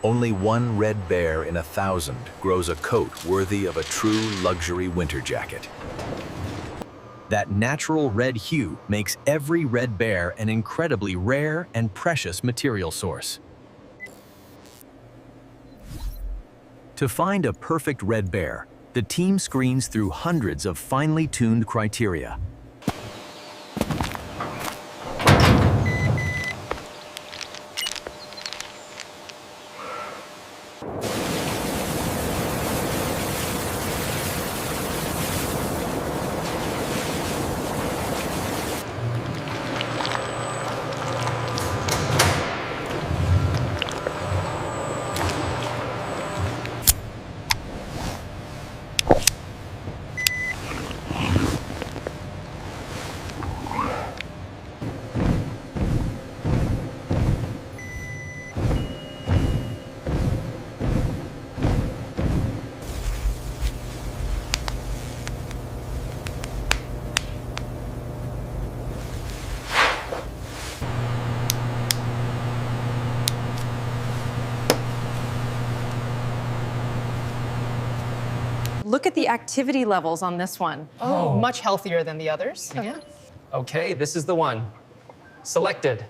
Only one red bear in 1,000 grows a coat worthy of a true luxury winter jacket. That natural red hue makes every red bear an incredibly rare and precious material source. To find a perfect red bear, the team screens through hundreds of finely tuned criteria. Look at the activity levels on this one. Oh, much healthier than the others. Yeah. Okay, this is the one. Selected.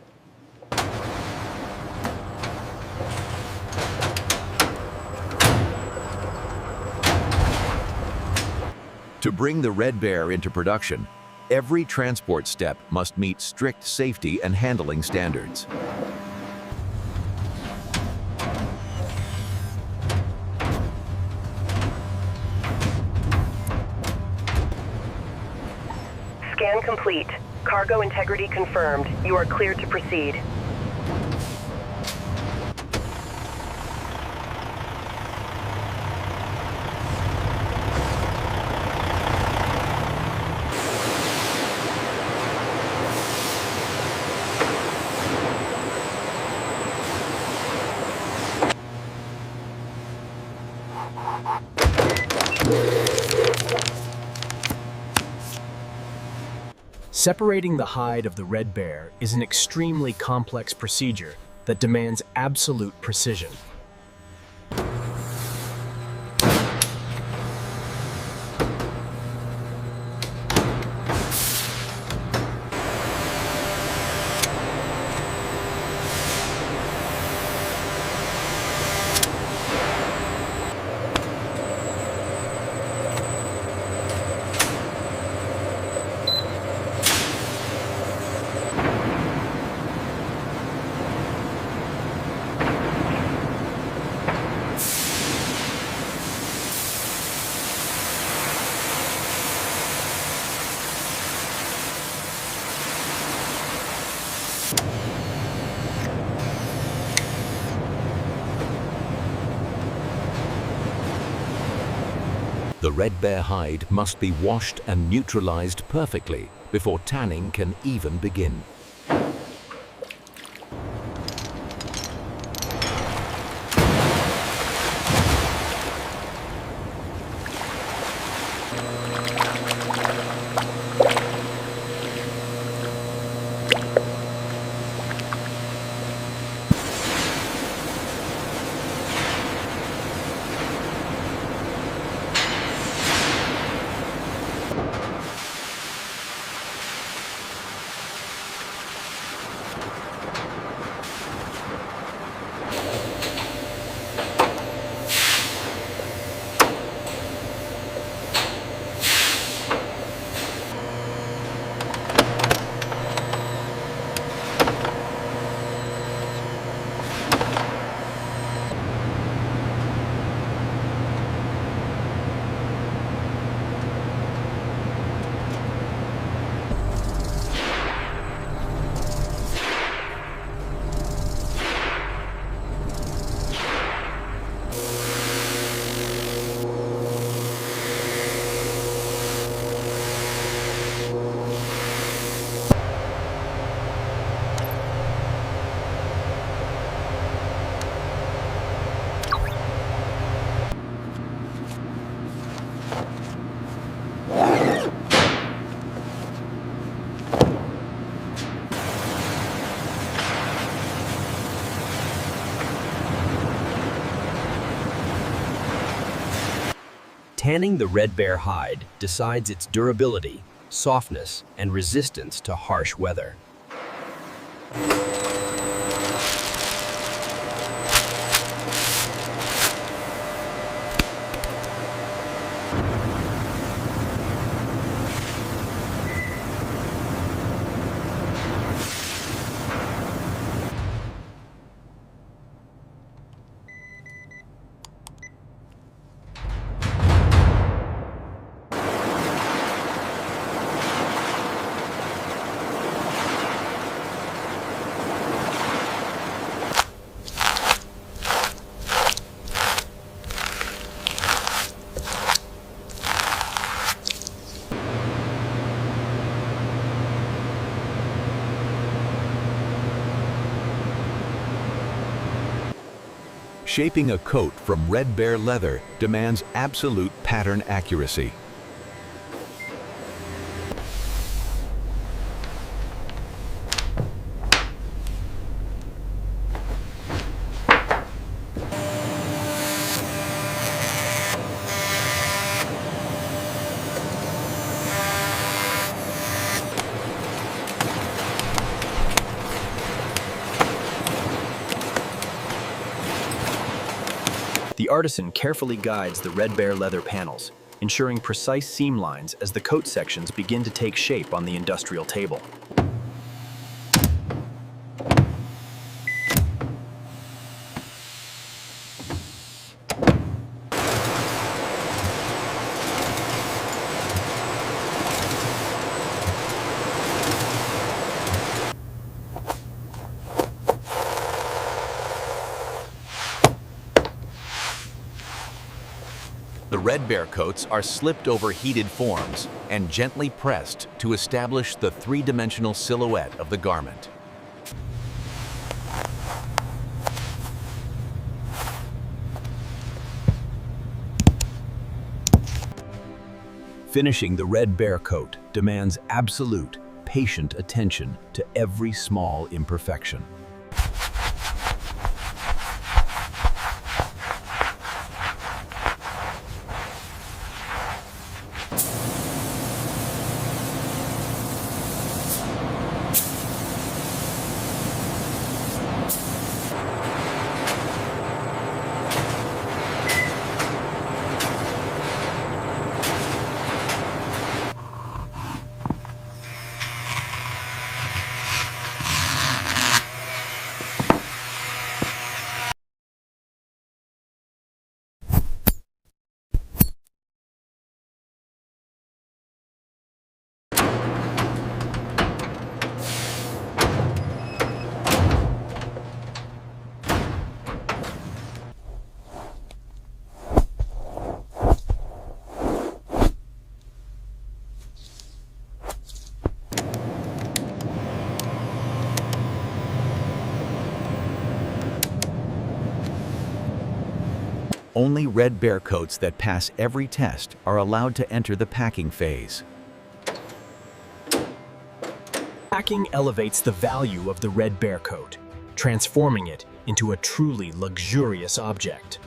To bring the red bear into production, every transport step must meet strict safety and handling standards. Scan complete. Cargo integrity confirmed. You are cleared to proceed. Separating the hide of the red bear is an extremely complex procedure that demands absolute precision. The red bear hide must be washed and neutralized perfectly before tanning can even begin. Tanning the red bear hide decides its durability, softness, and resistance to harsh weather. Shaping a coat from red bear leather demands absolute pattern accuracy. The artisan carefully guides the red bear leather panels, ensuring precise seam lines as the coat sections begin to take shape on the industrial table. The red bear coats are slipped over heated forms and gently pressed to establish the three-dimensional silhouette of the garment. Finishing the red bear coat demands absolute, patient attention to every small imperfection. Only red bear coats that pass every test are allowed to enter the packing phase. Packing elevates the value of the red bear coat, transforming it into a truly luxurious object.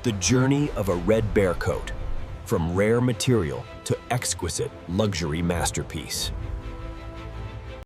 The journey of a red bear coat, from rare material to exquisite luxury masterpiece.